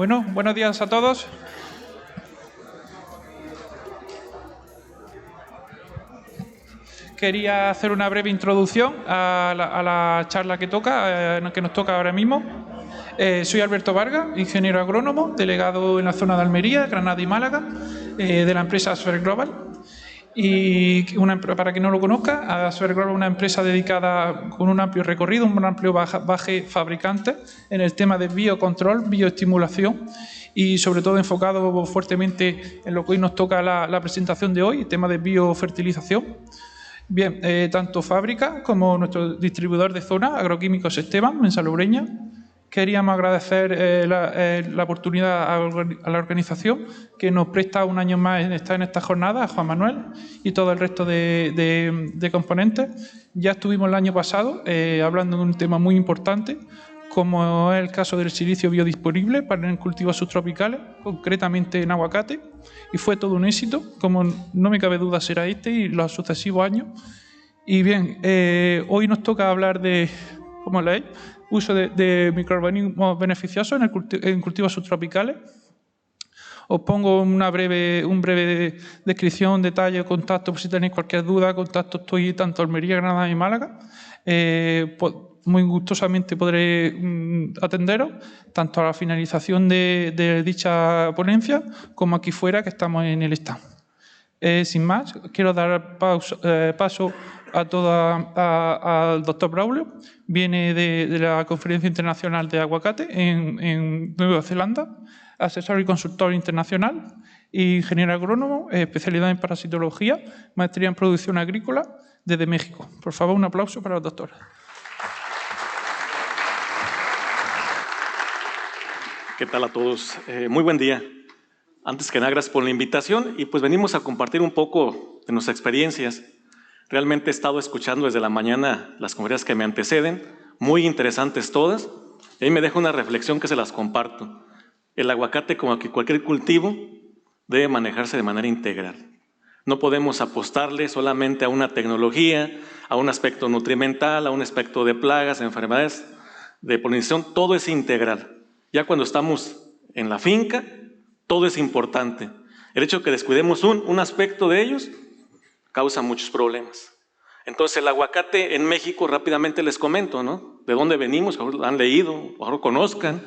Bueno, buenos días a todos. Quería hacer una breve introducción a la charla que nos toca ahora mismo. Soy Alberto Vargas, ingeniero agrónomo, delegado en la zona de Almería, Granada y Málaga, de la empresa Asfer Global. Y para quien no lo conozca, Asfer Global es una empresa dedicada con un amplio recorrido, un amplio baje fabricante en el tema de biocontrol, bioestimulación y sobre todo enfocado fuertemente en lo que hoy nos toca la presentación de hoy, el tema de biofertilización. Bien, tanto fábrica como nuestro distribuidor de zona, Agroquímicos Esteban, en Salobreña. Queríamos agradecer la oportunidad a la organización que nos presta un año más estar en esta jornada, a Juan Manuel y todo el resto de componentes. Ya estuvimos el año pasado hablando de un tema muy importante, como es el caso del silicio biodisponible para el cultivo subtropicales, concretamente en aguacate, y fue todo un éxito, como no me cabe duda será este y los sucesivos años. Y bien, hoy nos toca hablar de, como leéis, uso de microorganismos beneficiosos en cultivos subtropicales. Os pongo una breve descripción, detalle, contacto, por si tenéis cualquier duda. Contacto estoy tanto en Almería, Granada y Málaga. Muy gustosamente podré atenderos, tanto a la finalización de dicha ponencia, como aquí fuera, que estamos en el stand. Sin más, quiero dar paso al doctor Braulio. Viene de la Conferencia Internacional de Aguacate en Nueva Zelanda, asesor y consultor internacional, ingeniero agrónomo, especialidad en parasitología, maestría en producción agrícola desde México. Por favor, un aplauso para el doctor. ¿Qué tal a todos? Muy buen día. Antes que nada, gracias por la invitación y pues venimos a compartir un poco de nuestras experiencias. Realmente he estado escuchando desde la mañana las conferencias que me anteceden, muy interesantes todas, y ahí me dejo una reflexión que se las comparto. El aguacate, como que cualquier cultivo, debe manejarse de manera integral. No podemos apostarle solamente a una tecnología, a un aspecto nutrimental, a un aspecto de plagas, enfermedades, de polinización, todo es integral. Ya cuando estamos en la finca, todo es importante. El hecho de que descuidemos un aspecto de ellos causa muchos problemas. Entonces el aguacate en México, rápidamente les comento, ¿no? De dónde venimos, que lo han leído, o lo conozcan.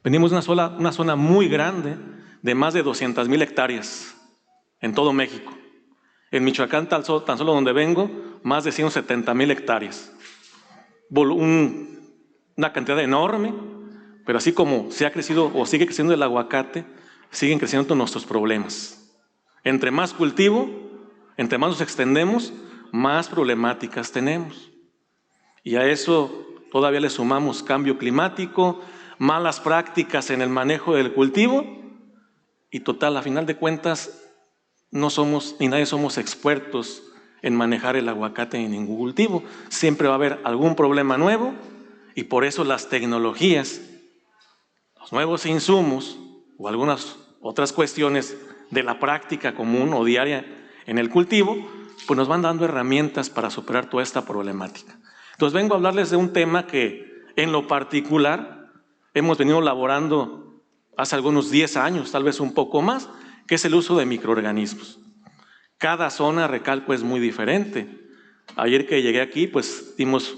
Venimos de una zona muy grande, de más de 200,000 hectáreas en todo México. En Michoacán, tan solo donde vengo, más de 170,000 hectáreas. Una cantidad enorme, pero así como se ha crecido o sigue creciendo el aguacate, siguen creciendo nuestros problemas. Entre más cultivo, entre más nos extendemos, más problemáticas tenemos. Y a eso todavía le sumamos cambio climático, malas prácticas en el manejo del cultivo y total, a final de cuentas, no somos ni nadie somos expertos en manejar el aguacate en ningún cultivo. Siempre va a haber algún problema nuevo y por eso las tecnologías, los nuevos insumos o algunas otras cuestiones de la práctica común o diaria en el cultivo, pues nos van dando herramientas para superar toda esta problemática. Entonces vengo a hablarles de un tema que en lo particular hemos venido elaborando hace algunos 10 años, tal vez un poco más, que es el uso de microorganismos. Cada zona, recalco, es muy diferente. Ayer que llegué aquí, pues dimos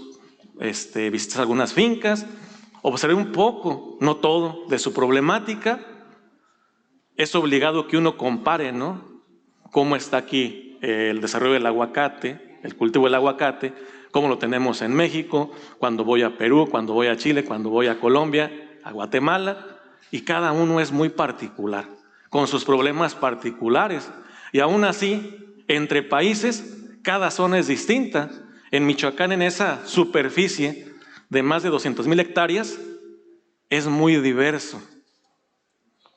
visitas a algunas fincas, observé un poco, no todo, de su problemática. Es obligado que uno compare, ¿no? Cómo está aquí el desarrollo del aguacate, el cultivo del aguacate, cómo lo tenemos en México, cuando voy a Perú, cuando voy a Chile, cuando voy a Colombia, a Guatemala, y cada uno es muy particular, con sus problemas particulares. Y aún así, entre países, cada zona es distinta. En Michoacán, en esa superficie de más de 200,000 hectáreas, es muy diverso.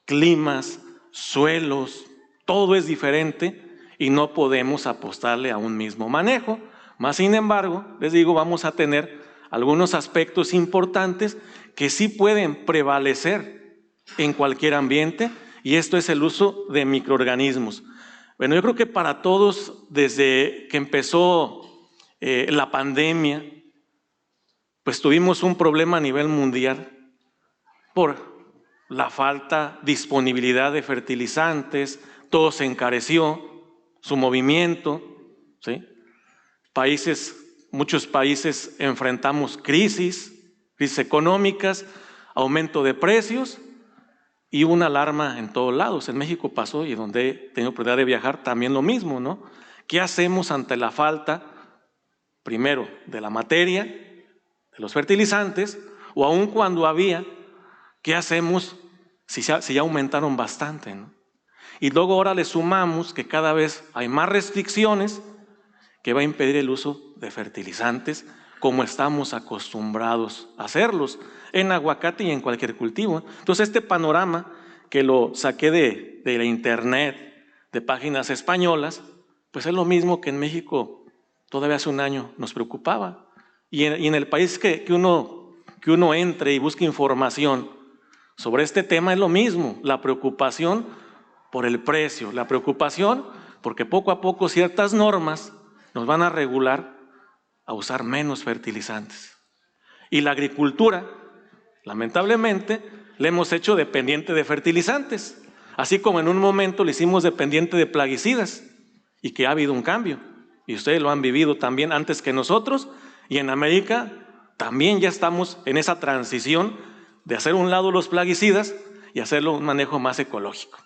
Climas, suelos, todo es diferente y no podemos apostarle a un mismo manejo. Más sin embargo, les digo, vamos a tener algunos aspectos importantes que sí pueden prevalecer en cualquier ambiente y esto es el uso de microorganismos. Bueno, yo creo que para todos, desde que empezó la pandemia, pues tuvimos un problema a nivel mundial por la falta, disponibilidad de fertilizantes, todo se encareció, su movimiento, ¿sí? Muchos países enfrentamos crisis económicas, aumento de precios y una alarma en todos lados. En México pasó, y donde he tenido oportunidad de viajar, también lo mismo, ¿no? ¿Qué hacemos ante la falta, primero, de la materia, de los fertilizantes, o aun cuando había, qué hacemos si ya aumentaron bastante, ¿no? Y luego ahora le sumamos que cada vez hay más restricciones que va a impedir el uso de fertilizantes como estamos acostumbrados a hacerlos en aguacate y en cualquier cultivo. Entonces este panorama, que lo saqué de la internet, de páginas españolas, pues es lo mismo que en México todavía hace un año nos preocupaba. Y en el país que uno entre y busque información sobre este tema es lo mismo, la preocupación por el precio, la preocupación porque poco a poco ciertas normas nos van a regular a usar menos fertilizantes. Y la agricultura, lamentablemente, la hemos hecho dependiente de fertilizantes, así como en un momento le hicimos dependiente de plaguicidas, y que ha habido un cambio, y ustedes lo han vivido también antes que nosotros, y en América también ya estamos en esa transición de hacer a un lado los plaguicidas y hacerlo un manejo más ecológico,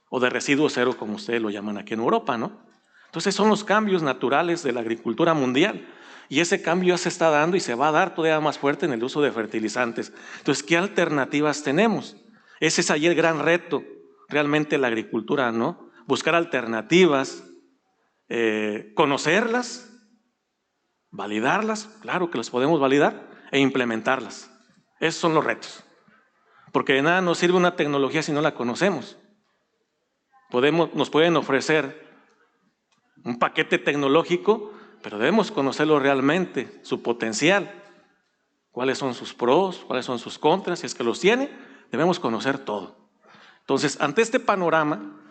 o de residuo cero, como ustedes lo llaman aquí en Europa, ¿no? Entonces son los cambios naturales de la agricultura mundial, y ese cambio ya se está dando y se va a dar todavía más fuerte en el uso de fertilizantes. Entonces, ¿qué alternativas tenemos? Ese es ahí el gran reto, realmente la agricultura, ¿no? Buscar alternativas, conocerlas, validarlas, claro que las podemos validar, e implementarlas. Esos son los retos. Porque de nada nos sirve una tecnología si no la conocemos. Nos pueden ofrecer un paquete tecnológico, pero debemos conocerlo realmente, su potencial, cuáles son sus pros, cuáles son sus contras, si es que los tiene, debemos conocer todo. Entonces, ante este panorama,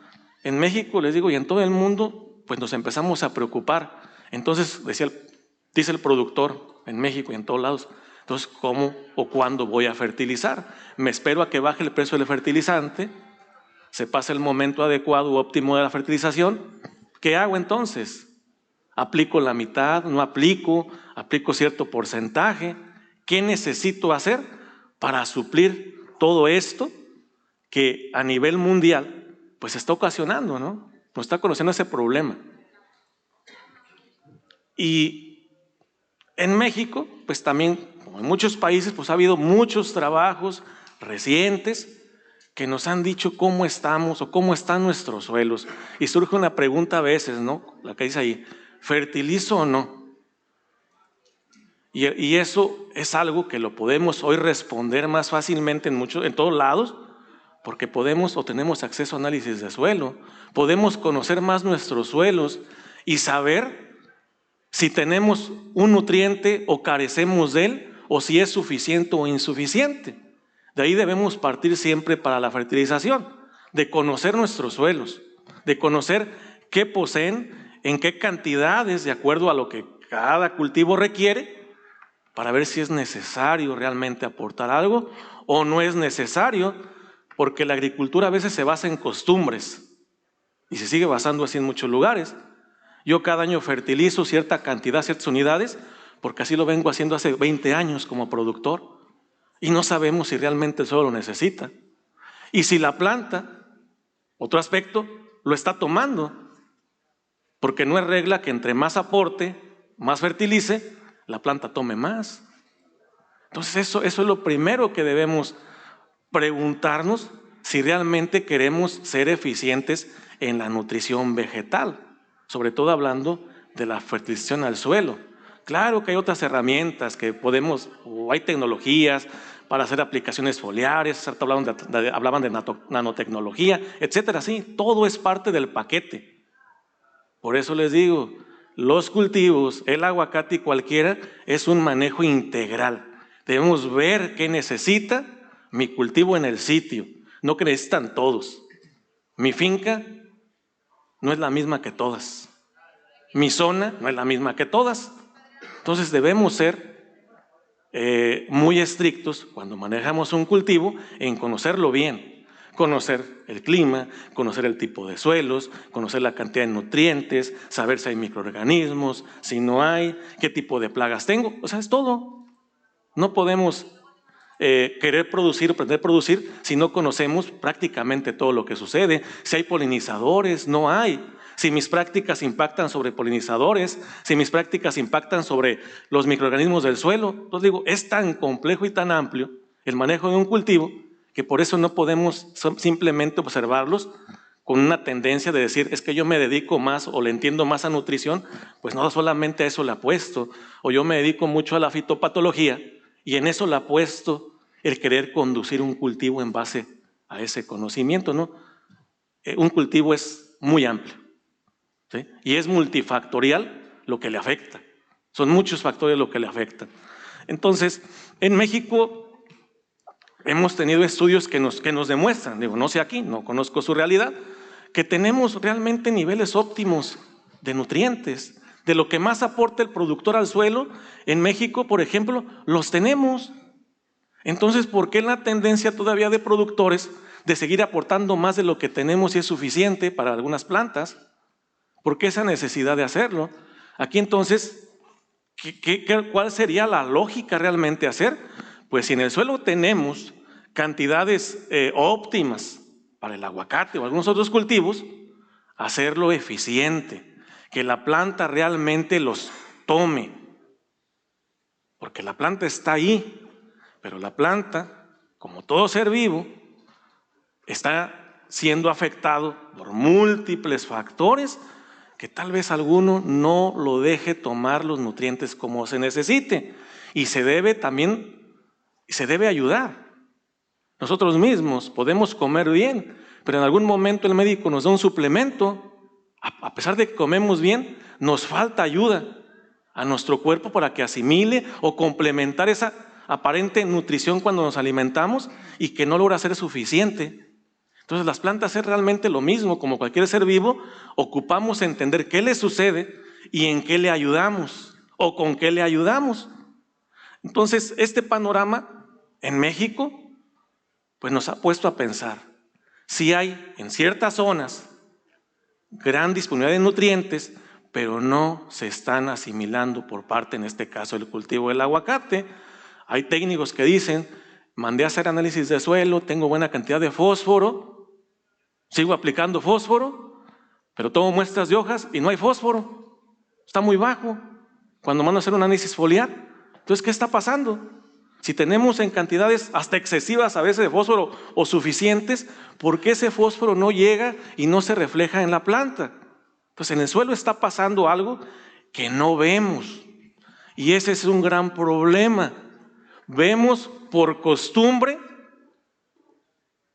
en México, les digo, y en todo el mundo, pues nos empezamos a preocupar. Entonces, dice el productor en México y en todos lados, entonces, ¿cómo o cuándo voy a fertilizar? Me espero a que baje el precio del fertilizante, se pase el momento adecuado u óptimo de la fertilización. ¿Qué hago entonces? ¿Aplico la mitad? ¿No aplico? ¿Aplico cierto porcentaje? ¿Qué necesito hacer para suplir todo esto que a nivel mundial pues está ocasionando, ¿no? Nos está conociendo ese problema. Y en México, pues también, como en muchos países, pues ha habido muchos trabajos recientes que nos han dicho cómo estamos o cómo están nuestros suelos. Y surge una pregunta a veces, ¿no? La que dice ahí, ¿fertilizo o no? Y eso es algo que lo podemos hoy responder más fácilmente en todos lados, porque podemos o tenemos acceso a análisis de suelo, podemos conocer más nuestros suelos y saber si tenemos un nutriente o carecemos de él, o si es suficiente o insuficiente. De ahí debemos partir siempre para la fertilización, de conocer nuestros suelos, de conocer qué poseen, en qué cantidades, de acuerdo a lo que cada cultivo requiere, para ver si es necesario realmente aportar algo o no es necesario, porque la agricultura a veces se basa en costumbres y se sigue basando así en muchos lugares. Yo cada año fertilizo cierta cantidad, ciertas unidades, porque así lo vengo haciendo hace 20 años como productor. Y no sabemos si realmente el suelo lo necesita. Y si la planta, otro aspecto, lo está tomando. Porque no es regla que entre más aporte, más fertilice, la planta tome más. Entonces eso es lo primero que debemos preguntarnos, si realmente queremos ser eficientes en la nutrición vegetal. Sobre todo hablando de la fertilización al suelo. Claro que hay otras herramientas que podemos, o hay tecnologías para hacer aplicaciones foliares, hablaban de nanotecnología, etcétera. Sí, todo es parte del paquete. Por eso les digo, los cultivos, el aguacate y cualquiera, es un manejo integral. Debemos ver qué necesita mi cultivo en el sitio, no que necesitan todos. Mi finca no es la misma que todas. Mi zona no es la misma que todas. Entonces debemos ser muy estrictos cuando manejamos un cultivo en conocerlo bien, conocer el clima, conocer el tipo de suelos, conocer la cantidad de nutrientes, saber si hay microorganismos, si no hay, qué tipo de plagas tengo, o sea, es todo. No podemos querer producir o pretender producir si no conocemos prácticamente todo lo que sucede. Si hay polinizadores, no hay. Si mis prácticas impactan sobre polinizadores, si mis prácticas impactan sobre los microorganismos del suelo. Entonces digo, es tan complejo y tan amplio el manejo de un cultivo que por eso no podemos simplemente observarlos con una tendencia de decir, es que yo me dedico más o le entiendo más a nutrición, pues no solamente a eso le apuesto, o yo me dedico mucho a la fitopatología y en eso le apuesto el querer conducir un cultivo en base a ese conocimiento, ¿no? Un cultivo es muy amplio, ¿sí? Y es multifactorial lo que le afecta. Son muchos factores lo que le afectan. Entonces, en México hemos tenido estudios que nos demuestran, digo, no sé aquí, no conozco su realidad, que tenemos realmente niveles óptimos de nutrientes. De lo que más aporta el productor al suelo, en México, por ejemplo, los tenemos. Entonces, ¿por qué la tendencia todavía de productores de seguir aportando más de lo que tenemos y es suficiente para algunas plantas? ¿Por qué esa necesidad de hacerlo? Aquí entonces, ¿cuál sería la lógica realmente hacer? Pues si en el suelo tenemos cantidades óptimas para el aguacate o algunos otros cultivos, hacerlo eficiente, que la planta realmente los tome, porque la planta está ahí, pero la planta, como todo ser vivo, está siendo afectado por múltiples factores que tal vez alguno no lo deje tomar los nutrientes como se necesite. Y se debe ayudar. Nosotros mismos podemos comer bien, pero en algún momento el médico nos da un suplemento. A pesar de que comemos bien, nos falta ayuda a nuestro cuerpo para que asimile o complementar esa aparente nutrición cuando nos alimentamos y que no logra ser suficiente. Entonces las plantas es realmente lo mismo, como cualquier ser vivo, ocupamos entender qué le sucede y en qué le ayudamos o con qué le ayudamos. Entonces este panorama en México pues nos ha puesto a pensar si hay en ciertas zonas gran disponibilidad de nutrientes, pero no se están asimilando por parte, en este caso, del cultivo del aguacate. Hay técnicos que dicen, mandé a hacer análisis de suelo, tengo buena cantidad de fósforo, sigo aplicando fósforo, pero tomo muestras de hojas y no hay fósforo, está muy bajo. Cuando mando a hacer un análisis foliar, entonces, ¿qué está pasando? Si tenemos en cantidades hasta excesivas a veces de fósforo o suficientes, ¿por qué ese fósforo no llega y no se refleja en la planta? Pues en el suelo está pasando algo que no vemos. Y ese es un gran problema. Vemos por costumbre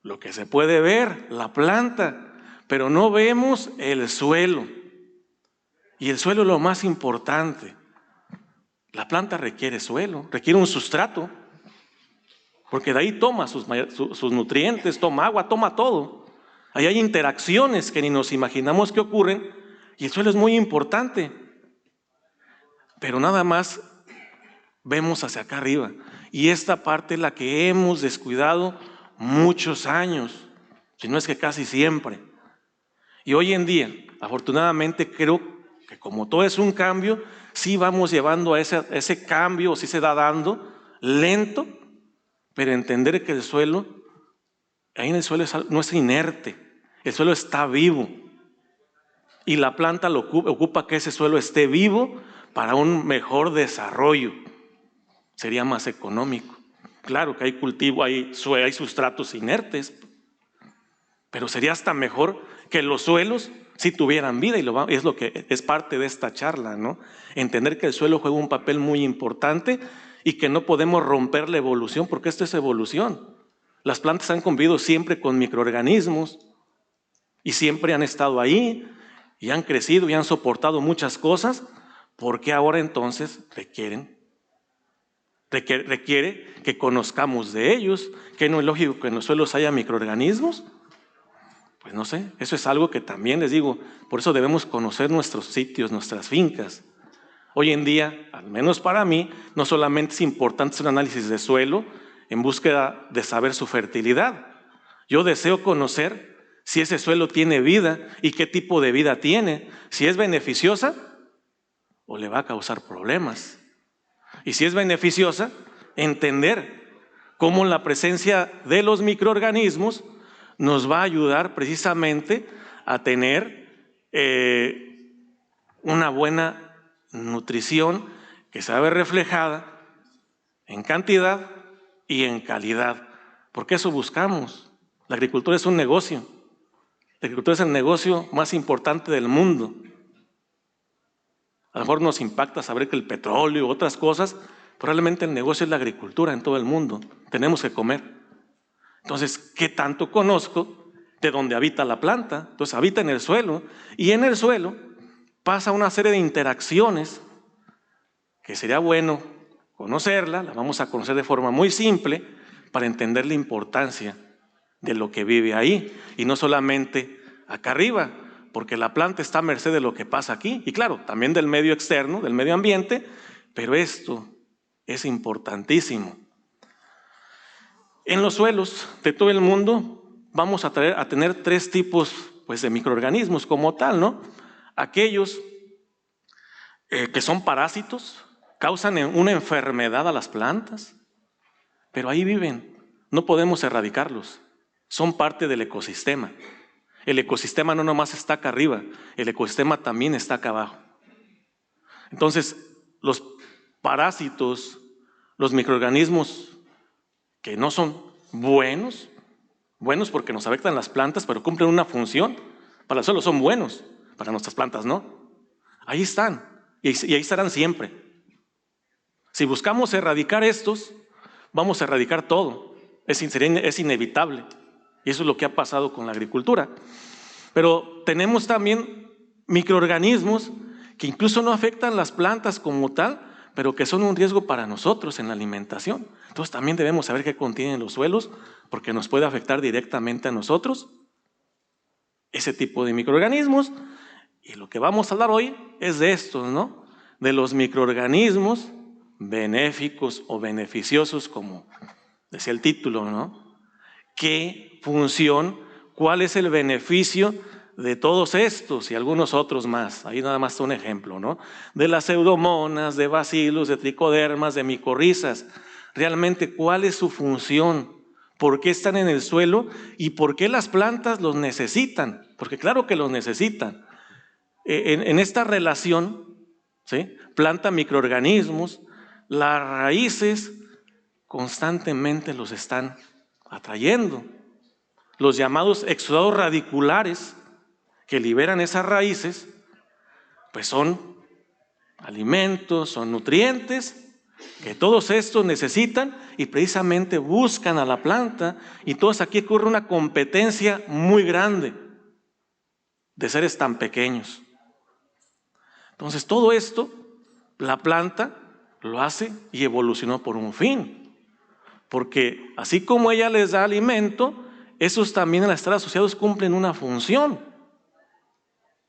lo que se puede ver, la planta, pero no vemos el suelo. Y el suelo es lo más importante. La planta requiere suelo, requiere un sustrato, porque de ahí toma sus nutrientes, toma agua, toma todo. Ahí hay interacciones que ni nos imaginamos que ocurren y el suelo es muy importante. Pero nada más vemos hacia acá arriba y esta parte es la que hemos descuidado muchos años, si no es que casi siempre. Y hoy en día, afortunadamente, creo que como todo es un cambio, sí vamos llevando a ese cambio, sí se da dando, lento, pero entender que el suelo, ahí en el suelo no es inerte, el suelo está vivo. Y la planta ocupa que ese suelo esté vivo para un mejor desarrollo. Sería más económico. Claro que hay cultivo, hay sustratos inertes, pero sería hasta mejor que los suelos si tuvieran vida, y es lo que es parte de esta charla, ¿no? Entender que el suelo juega un papel muy importante y que no podemos romper la evolución, porque esto es evolución. Las plantas han convivido siempre con microorganismos y siempre han estado ahí y han crecido y han soportado muchas cosas. ¿Por qué ahora entonces requiere que conozcamos de ellos? ¿Que no es lógico que en los suelos haya microorganismos? Pues no sé, eso es algo que también les digo, por eso debemos conocer nuestros sitios, nuestras fincas. Hoy en día, al menos para mí, no solamente es importante hacer un análisis de suelo en búsqueda de saber su fertilidad. Yo deseo conocer si ese suelo tiene vida y qué tipo de vida tiene, si es beneficiosa o le va a causar problemas. Y si es beneficiosa, entender cómo la presencia de los microorganismos nos va a ayudar precisamente a tener una buena nutrición que se ve reflejada en cantidad y en calidad, porque eso buscamos. La agricultura es un negocio. La agricultura es el negocio más importante del mundo. A lo mejor nos impacta saber que el petróleo u otras cosas, probablemente el negocio es la agricultura en todo el mundo. Tenemos que comer. Entonces, ¿qué tanto conozco de dónde habita la planta? Entonces, habita en el suelo, y en el suelo pasa una serie de interacciones que sería bueno conocerla, la vamos a conocer de forma muy simple para entender la importancia de lo que vive ahí, y no solamente acá arriba, porque la planta está a merced de lo que pasa aquí, y claro, también del medio externo, del medio ambiente, pero esto es importantísimo. En los suelos de todo el mundo vamos a tener tres tipos pues, de microorganismos como tal, ¿no? Aquellos que son parásitos, causan una enfermedad a las plantas, pero ahí viven, no podemos erradicarlos, son parte del ecosistema. El ecosistema no nomás está acá arriba, el ecosistema también está acá abajo. Entonces, los parásitos, los microorganismos que no son buenos porque nos afectan las plantas, pero cumplen una función, para el suelo son buenos, para nuestras plantas no. Ahí están, y ahí estarán siempre. Si buscamos erradicar estos, vamos a erradicar todo. Es inevitable. Y eso es lo que ha pasado con la agricultura. Pero tenemos también microorganismos que incluso no afectan las plantas como tal, pero que son un riesgo para nosotros en la alimentación. Entonces también debemos saber qué contienen los suelos, porque nos puede afectar directamente a nosotros ese tipo de microorganismos. Y lo que vamos a hablar hoy es de estos, ¿no? De los microorganismos benéficos o beneficiosos, como decía el título, ¿no? ¿Qué función, cuál es el beneficio de todos estos y algunos otros más? Ahí nada más un ejemplo, ¿no? De las pseudomonas, de bacilos, de tricodermas, de micorrizas. Realmente, ¿cuál es su función? ¿Por qué están en el suelo? ¿Y por qué las plantas los necesitan? Porque claro que los necesitan. En esta relación, ¿sí? Planta, microorganismos, las raíces constantemente los están atrayendo. Los llamados exudados radiculares que liberan esas raíces, pues son alimentos, son nutrientes que todos estos necesitan y precisamente buscan a la planta, y entonces aquí ocurre una competencia muy grande de seres tan pequeños. Entonces todo esto, la planta lo hace y evolucionó por un fin, porque así como ella les da alimento, esos también al estar asociados cumplen una función.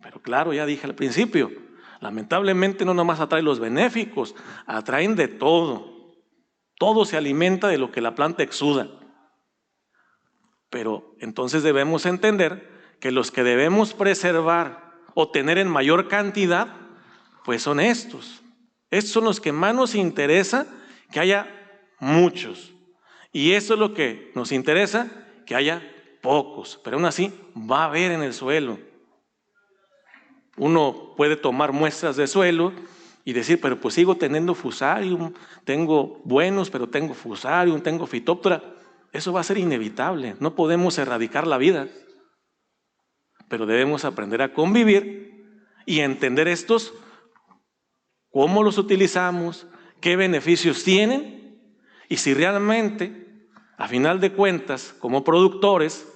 Pero claro, ya dije al principio, lamentablemente no nomás atrae los benéficos, atraen de todo. Todo se alimenta de lo que la planta exuda. Pero entonces debemos entender que los que debemos preservar o tener en mayor cantidad, pues son estos. Estos son los que más nos interesa que haya muchos. Y eso es lo que nos interesa, que haya pocos. Pero aún así va a haber en el suelo. Uno puede tomar muestras de suelo y decir, pero pues sigo teniendo fusarium, tengo buenos, pero tengo fusarium, tengo fitóptora. Eso va a ser inevitable, no podemos erradicar la vida. Pero debemos aprender a convivir y entender estos, cómo los utilizamos, qué beneficios tienen, y si realmente, a final de cuentas, como productores,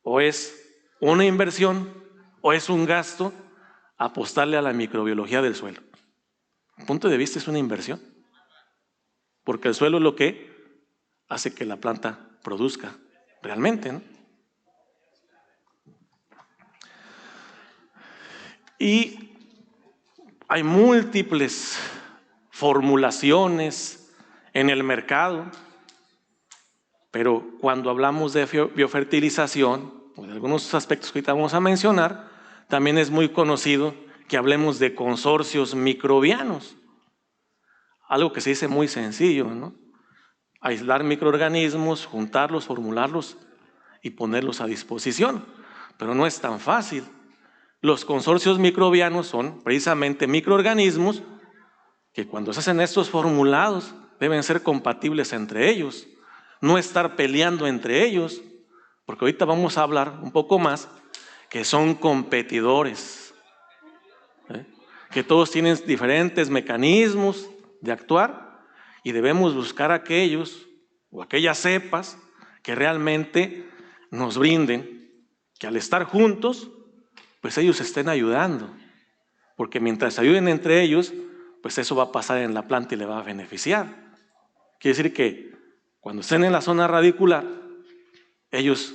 o es una inversión o es un gasto, apostarle a la microbiología del suelo. El punto de vista es una inversión, porque el suelo es lo que hace que la planta produzca realmente, ¿no? Y Hay múltiples formulaciones en el mercado, pero cuando hablamos de biofertilización, o de algunos aspectos que ahorita vamos a mencionar, también es muy conocido que hablemos de consorcios microbianos. Algo que se dice muy sencillo, ¿no? Aislar microorganismos, juntarlos, formularlos y ponerlos a disposición. Pero no es tan fácil. Los consorcios microbianos son precisamente microorganismos que cuando se hacen estos formulados deben ser compatibles entre ellos, no estar peleando entre ellos, porque ahorita vamos a hablar un poco más que son competidores, que todos tienen diferentes mecanismos de actuar y debemos buscar aquellos o aquellas cepas que realmente nos brinden, que al estar juntos, pues ellos estén ayudando, porque mientras ayuden entre ellos, pues eso va a pasar en la planta y le va a beneficiar. Quiere decir que cuando estén en la zona radicular, ellos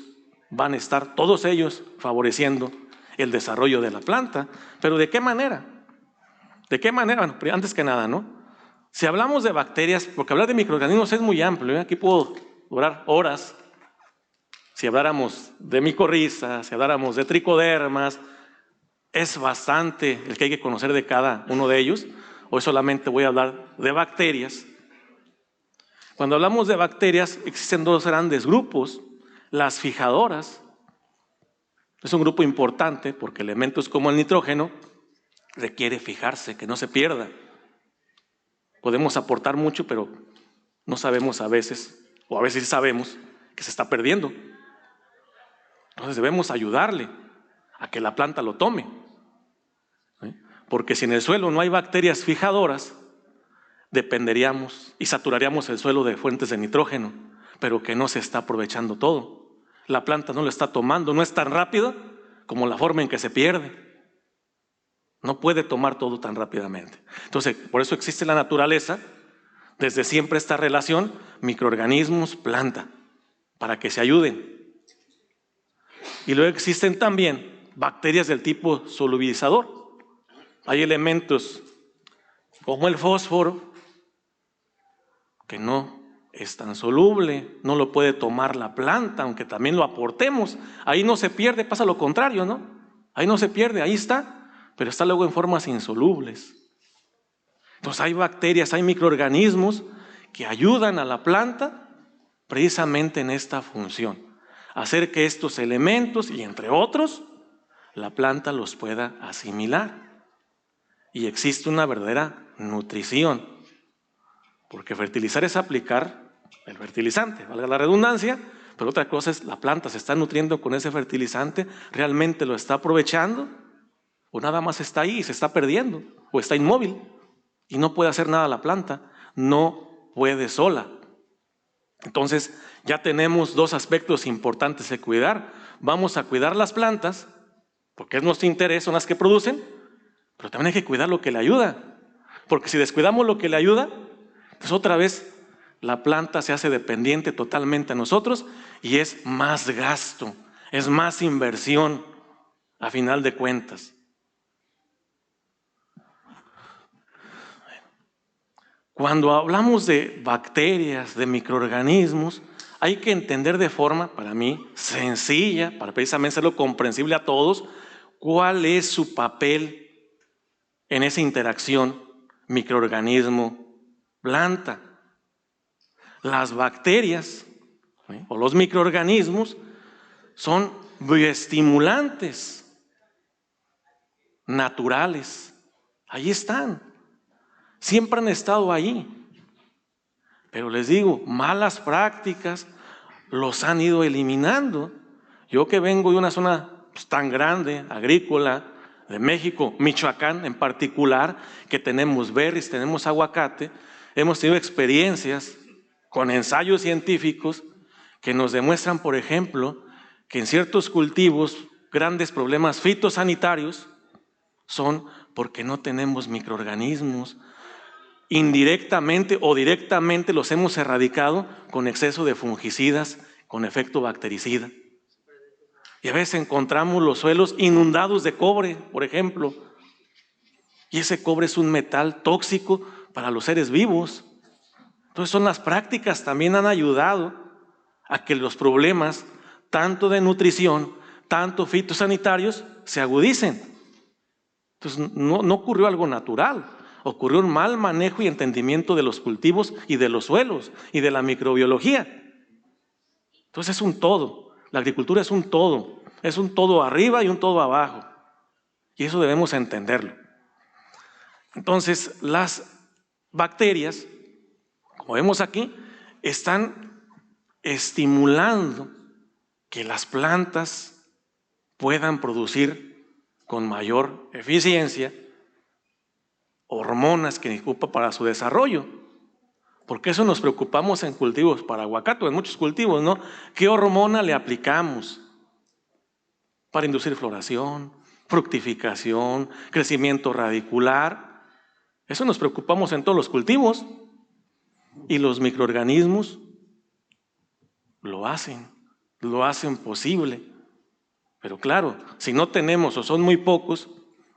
van a estar, todos ellos, favoreciendo el desarrollo de la planta. ¿Pero de qué manera? ¿De qué manera? Bueno, antes que nada, ¿no? Si hablamos de bacterias, porque hablar de microorganismos es muy amplio, ¿eh? Aquí puedo durar horas. Si habláramos de micorrizas, si habláramos de tricodermas, es bastante el que hay que conocer de cada uno de ellos. Hoy solamente voy a hablar de bacterias. Cuando hablamos de bacterias, existen dos grandes grupos. Las fijadoras, es un grupo importante porque elementos como el nitrógeno requiere fijarse, que no se pierda. Podemos aportar mucho, pero no sabemos a veces, o a veces sí sabemos, que se está perdiendo. Entonces debemos ayudarle a que la planta lo tome. Porque si en el suelo no hay bacterias fijadoras, dependeríamos y saturaríamos el suelo de fuentes de nitrógeno, pero que no se está aprovechando todo. La planta no lo está tomando, no es tan rápido como la forma en que se pierde. No puede tomar todo tan rápidamente. Entonces, por eso existe la naturaleza, desde siempre esta relación microorganismos-planta, para que se ayuden. Y luego existen también bacterias del tipo solubilizador. Hay elementos como el fósforo, que no es tan soluble, no lo puede tomar la planta, aunque también lo aportemos. Ahí no se pierde, pasa lo contrario, ¿no? Ahí no se pierde, ahí está, pero está luego en formas insolubles. Entonces hay bacterias, hay microorganismos que ayudan a la planta precisamente en esta función. Hacer que estos elementos, y entre otros, la planta los pueda asimilar. Y existe una verdadera nutrición. Porque fertilizar es aplicar el fertilizante, valga la redundancia, pero otra cosa es la planta se está nutriendo con ese fertilizante, realmente lo está aprovechando o nada más está ahí y se está perdiendo o está inmóvil y no puede hacer nada la planta, no puede sola. Entonces ya tenemos dos aspectos importantes de cuidar. Vamos a cuidar las plantas porque es nuestro interés, son las que producen, pero también hay que cuidar lo que le ayuda, porque si descuidamos lo que le ayuda, pues otra vez la planta se hace dependiente totalmente a nosotros y es más gasto, es más inversión a final de cuentas. Cuando hablamos de bacterias, de microorganismos, hay que entender de forma, para mí, sencilla, para precisamente hacerlo comprensible a todos, cuál es su papel en esa interacción microorganismo-planta. Las bacterias o los microorganismos son bioestimulantes naturales. Ahí están. Siempre han estado ahí. Pero les digo, malas prácticas los han ido eliminando. Yo que vengo de una zona tan grande, agrícola, de México, Michoacán en particular, que tenemos berries, tenemos aguacate, hemos tenido experiencias con ensayos científicos que nos demuestran, por ejemplo, que en ciertos cultivos grandes problemas fitosanitarios son porque no tenemos microorganismos. Indirectamente o directamente los hemos erradicado con exceso de fungicidas, con efecto bactericida. Y a veces encontramos los suelos inundados de cobre, por ejemplo. Y ese cobre es un metal tóxico para los seres vivos. Entonces son las prácticas también han ayudado a que los problemas, tanto de nutrición, tanto fitosanitarios, se agudicen. Entonces no ocurrió algo natural, ocurrió un mal manejo y entendimiento de los cultivos y de los suelos y de la microbiología. Entonces es un todo, la agricultura es un todo arriba y un todo abajo. Y eso debemos entenderlo. Entonces las bacterias, como vemos aquí, están estimulando que las plantas puedan producir con mayor eficiencia hormonas que ocupa para su desarrollo. Porque eso nos preocupamos en cultivos para aguacate, en muchos cultivos, ¿no? ¿Qué hormona le aplicamos para inducir floración, fructificación, crecimiento radicular? Eso nos preocupamos en todos los cultivos. Y los microorganismos lo hacen posible. Pero claro, si no tenemos o son muy pocos,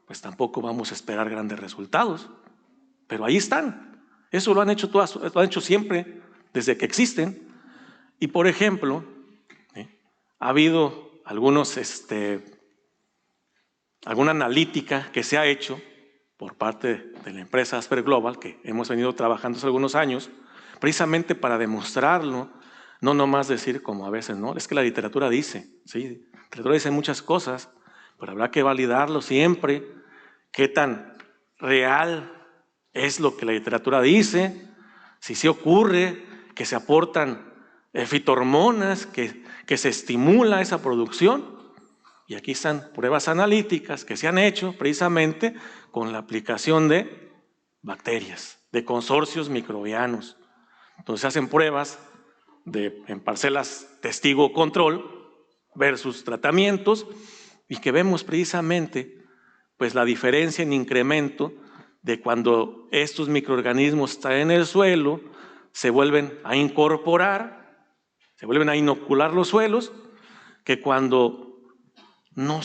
pues tampoco vamos a esperar grandes resultados. Pero ahí están. Eso lo han hecho siempre, desde que existen. Y por ejemplo, ha habido alguna analítica que se ha hecho por parte de la empresa Asper Global, que hemos venido trabajando hace algunos años, precisamente para demostrarlo, no nomás decir como a veces, ¿no? Es que la literatura dice, sí, la literatura dice muchas cosas, pero habrá que validarlo siempre, qué tan real es lo que la literatura dice, si sí ocurre que se aportan fitohormonas, que se estimula esa producción. Y aquí están pruebas analíticas que se han hecho precisamente con la aplicación de bacterias, de consorcios microbianos. Entonces se hacen pruebas en parcelas testigo-control versus tratamientos y que vemos precisamente pues, la diferencia en incremento de cuando estos microorganismos están en el suelo, se vuelven a incorporar, se vuelven a inocular los suelos, que cuando no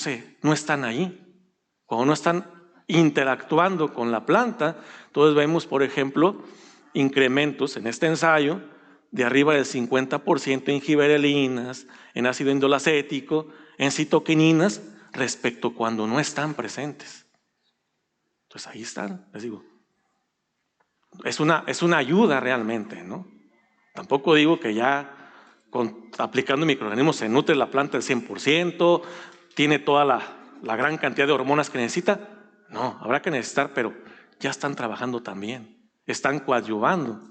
están ahí, cuando no están interactuando con la planta. Entonces vemos, por ejemplo, incrementos en este ensayo de arriba del 50% en giberelinas, en ácido indolacético, en citoquininas, respecto a cuando no están presentes. Entonces ahí están, les digo. Es una ayuda realmente, ¿no? Tampoco digo que ya aplicando microorganismos se nutre la planta al 100%, tiene toda la gran cantidad de hormonas que necesita. No, habrá que necesitar, pero ya están trabajando también, están coadyuvando.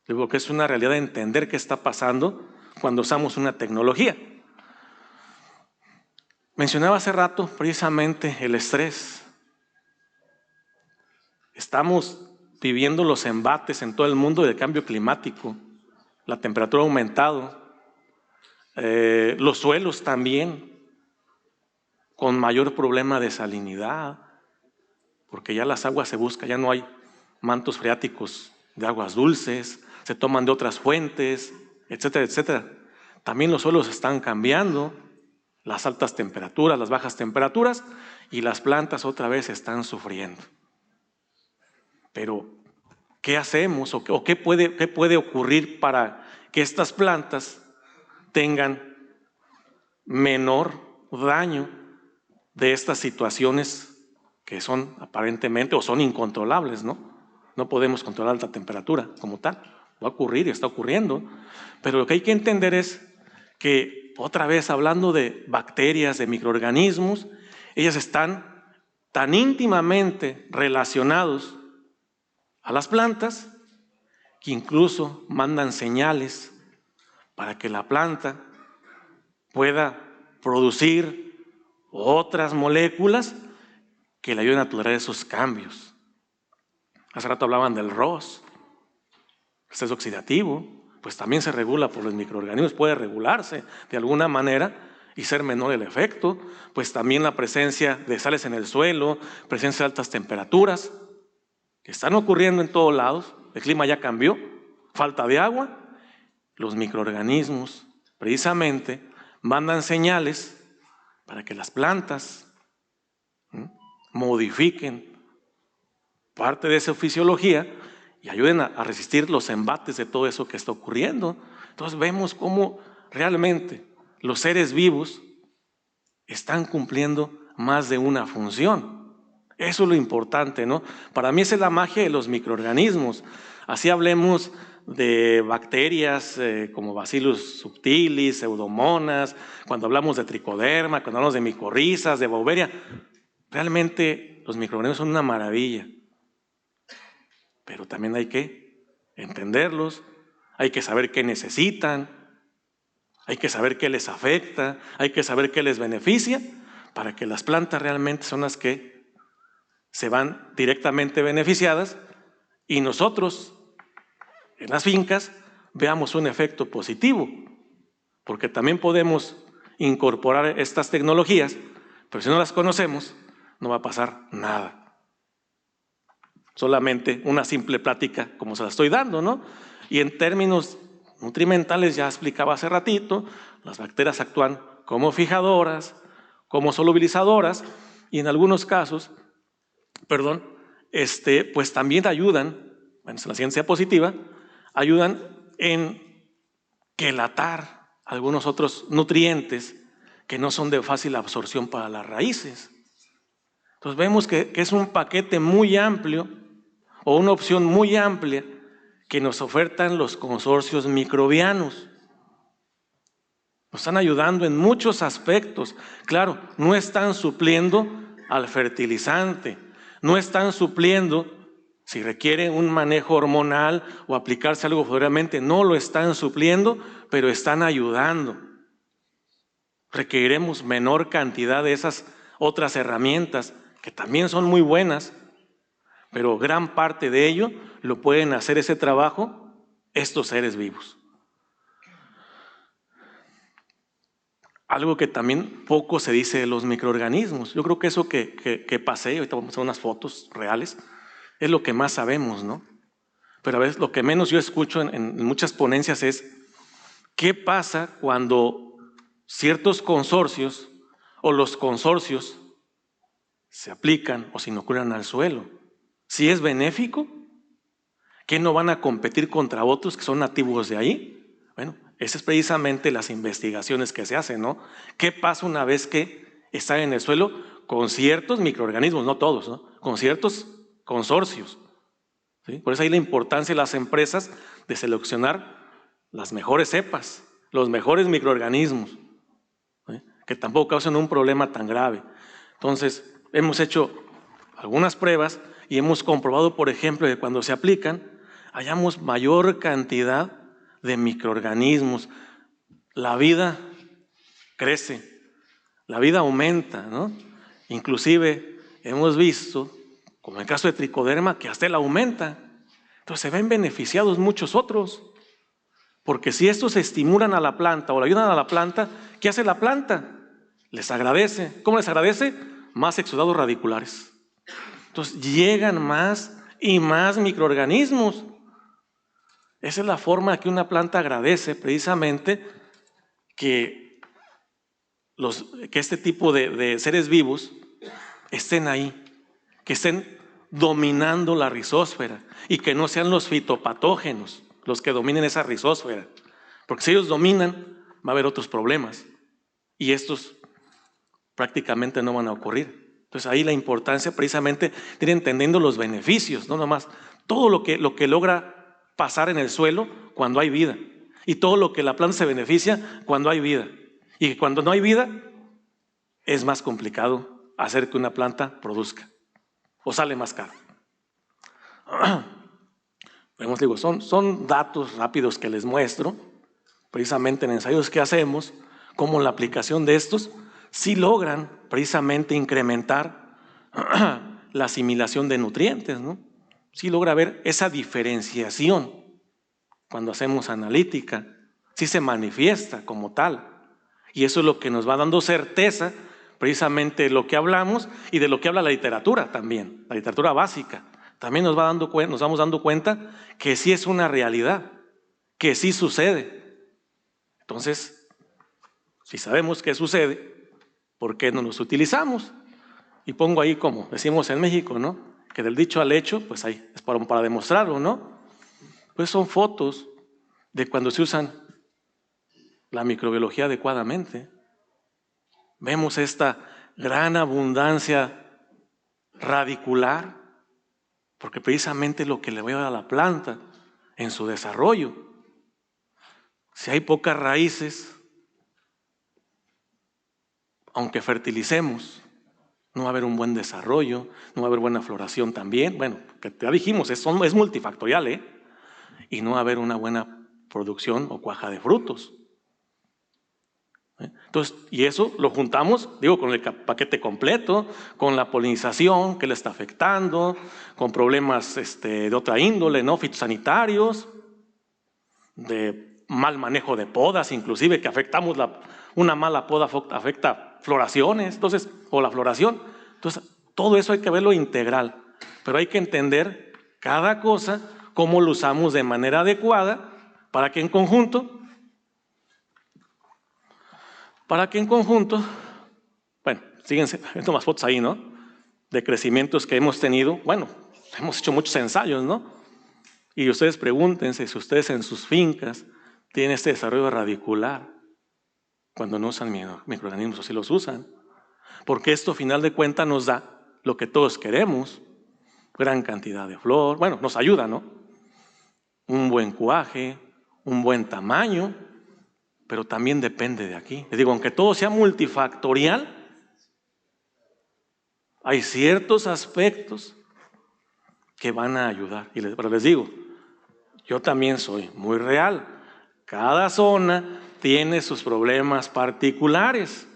Digo que es una realidad de entender qué está pasando cuando usamos una tecnología. Mencionaba hace rato precisamente el estrés. Estamos viviendo los embates en todo el mundo del cambio climático. La temperatura ha aumentado, los suelos también, con mayor problema de salinidad, porque ya las aguas se buscan, ya no hay mantos freáticos de aguas dulces, se toman de otras fuentes, etcétera, etcétera. También los suelos están cambiando, las altas temperaturas, las bajas temperaturas, y las plantas otra vez están sufriendo. Pero, ¿qué hacemos o qué puede ocurrir para que estas plantas tengan menor daño de estas situaciones que son aparentemente o son incontrolables, ¿no? No podemos controlar la temperatura como tal, va a ocurrir y está ocurriendo, pero lo que hay que entender es que, otra vez hablando de bacterias, de microorganismos, ellas están tan íntimamente relacionados a las plantas que incluso mandan señales para que la planta pueda producir otras moléculas que le ayuden a tolerar esos cambios. Hace rato hablaban del ROS, estrés oxidativo, pues también se regula por los microorganismos, puede regularse de alguna manera y ser menor el efecto. Pues también la presencia de sales en el suelo, presencia de altas temperaturas, que están ocurriendo en todos lados, el clima ya cambió, falta de agua, los microorganismos precisamente mandan señales para que las plantas modifiquen parte de esa fisiología y ayuden a resistir los embates de todo eso que está ocurriendo. Entonces vemos cómo realmente los seres vivos están cumpliendo más de una función. Eso es lo importante, ¿no? Para mí esa es la magia de los microorganismos. Así hablemos de bacterias como Bacillus subtilis, Pseudomonas, cuando hablamos de tricoderma, cuando hablamos de micorrizas, de Beauveria. Realmente los microorganismos son una maravilla. Pero también hay que entenderlos, hay que saber qué necesitan, hay que saber qué les afecta, hay que saber qué les beneficia, para que las plantas realmente son las que se van directamente beneficiadas y nosotros en las fincas veamos un efecto positivo, porque también podemos incorporar estas tecnologías, pero si no las conocemos, no va a pasar nada. Solamente una simple plática como se la estoy dando, ¿no? Y en términos nutrimentales, ya explicaba hace ratito, las bacterias actúan como fijadoras, como solubilizadoras y en algunos casos, pues también ayudan, bueno, en la ciencia positiva, ayudan en quelatar algunos otros nutrientes que no son de fácil absorción para las raíces. Entonces vemos que es un paquete muy amplio o una opción muy amplia que nos ofertan los consorcios microbianos. Nos están ayudando en muchos aspectos. Claro, no están supliendo al fertilizante, no están supliendo si requieren un manejo hormonal o aplicarse algo futuramente, no lo están supliendo, pero están ayudando. Requeriremos menor cantidad de esas otras herramientas que también son muy buenas, pero gran parte de ello lo pueden hacer ese trabajo estos seres vivos. Algo que también poco se dice de los microorganismos. Yo creo que eso que pasé, ahorita vamos a hacer unas fotos reales, es lo que más sabemos, ¿no? Pero a veces lo que menos yo escucho en muchas ponencias es ¿qué pasa cuando ciertos consorcios o los consorcios se aplican o se inoculan al suelo? ¿Si es benéfico? ¿Que no van a competir contra otros que son nativos de ahí? Bueno, esas es precisamente las investigaciones que se hacen, ¿no? ¿Qué pasa una vez que están en el suelo con ciertos microorganismos, no todos, ¿no? Con ciertos consorcios? ¿Sí? Por eso hay la importancia de las empresas de seleccionar las mejores cepas, los mejores microorganismos, ¿sí? Que tampoco causan un problema tan grave. Entonces, hemos hecho algunas pruebas y hemos comprobado, por ejemplo, que cuando se aplican, hallamos mayor cantidad de microorganismos. La vida crece, la vida aumenta, ¿no? Inclusive hemos visto, como en el caso de tricoderma, que hasta él aumenta. Entonces se ven beneficiados muchos otros. Porque si estos estimulan a la planta o le ayudan a la planta, ¿qué hace la planta? Les agradece. ¿Cómo les agradece? Más exudados radiculares. Entonces llegan más y más microorganismos. Esa es la forma que una planta agradece precisamente que este tipo de seres vivos estén ahí, que estén dominando la rizósfera y que no sean los fitopatógenos los que dominen esa rizósfera. Porque si ellos dominan, va a haber otros problemas y estos prácticamente no van a ocurrir. Entonces ahí la importancia precisamente de ir entendiendo los beneficios, no nomás todo lo que logra pasar en el suelo cuando hay vida y todo lo que la planta se beneficia cuando hay vida. Y que cuando no hay vida es más complicado hacer que una planta produzca o sale más caro. Digo, son datos rápidos que les muestro, precisamente en ensayos que hacemos, cómo la aplicación de estos sí logran precisamente incrementar la asimilación de nutrientes, ¿no? Sí logra ver esa diferenciación cuando hacemos analítica, sí se manifiesta como tal. Y eso es lo que nos va dando certeza precisamente de lo que hablamos y de lo que habla la literatura también, la literatura básica. También nos vamos dando cuenta que sí es una realidad, que sí sucede. Entonces, si sabemos qué sucede, ¿por qué no los utilizamos? Y pongo ahí como decimos en México, ¿no? que del dicho al hecho, pues ahí es para demostrarlo, ¿no? Pues son fotos de cuando se usan la microbiología adecuadamente. Vemos esta gran abundancia radicular, porque precisamente lo que le voy a dar a la planta en su desarrollo. Si hay pocas raíces, aunque fertilicemos, no va a haber un buen desarrollo, no va a haber buena floración también. Bueno, que ya dijimos, es multifactorial, ¿eh? Y no va a haber una buena producción o cuaja de frutos. Entonces, y eso lo juntamos, digo, con el paquete completo, con la polinización que le está afectando, con problemas de otra índole, ¿no? Fitosanitarios, de mal manejo de podas, inclusive que afectamos una mala poda afecta floraciones, entonces, o la floración. Entonces, todo eso hay que verlo integral, pero hay que entender cada cosa, cómo lo usamos de manera adecuada, para que en conjunto, bueno, siguen viendo más fotos ahí, ¿no? De crecimientos que hemos tenido. Bueno, hemos hecho muchos ensayos, ¿no? Y ustedes pregúntense si ustedes en sus fincas tienen este desarrollo radicular cuando no usan microorganismos o si los usan. Porque esto, a final de cuentas, nos da lo que todos queremos. Gran cantidad de flor. Bueno, nos ayuda, ¿no? Un buen cuaje, un buen tamaño, pero también depende de aquí. Les digo, aunque todo sea multifactorial, hay ciertos aspectos que van a ayudar. Pero les digo, yo también soy muy real. Cada zona tiene sus problemas particulares.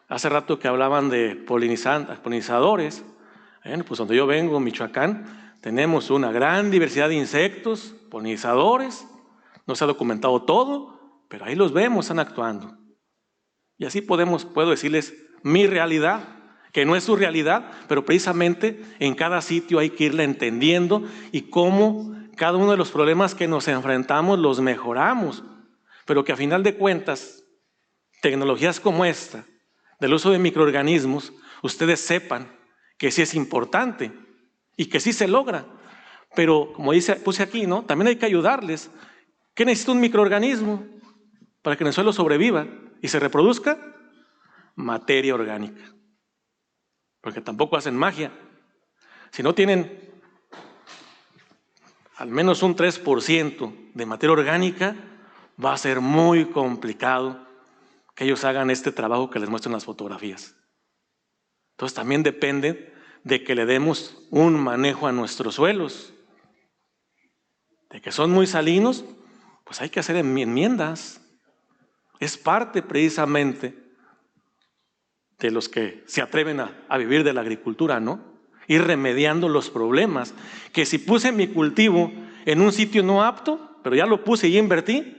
Hace rato que hablaban de polinizadores. Pues donde yo vengo, Michoacán, tenemos una gran diversidad de insectos, polinizadores. No se ha documentado todo, pero ahí los vemos, están actuando. Y así puedo decirles mi realidad, que no es su realidad, pero precisamente en cada sitio hay que irla entendiendo y cómo cada uno de los problemas que nos enfrentamos los mejoramos. Pero que a final de cuentas, tecnologías como esta, del uso de microorganismos, ustedes sepan que sí es importante y que sí se logra. Pero como puse aquí, ¿no? También hay que ayudarles. ¿Qué necesita un microorganismo para que en el suelo sobreviva y se reproduzca? Materia orgánica. Porque tampoco hacen magia. Si no tienen al menos un 3% de materia orgánica, va a ser muy complicado que ellos hagan este trabajo que les muestro en las fotografías. Entonces también depende de que le demos un manejo a nuestros suelos. De que son muy salinos, pues hay que hacer enmiendas. Es parte precisamente de los que se atreven a vivir de la agricultura, ¿no? Ir remediando los problemas. Que si puse mi cultivo en un sitio no apto, pero ya lo puse y invertí,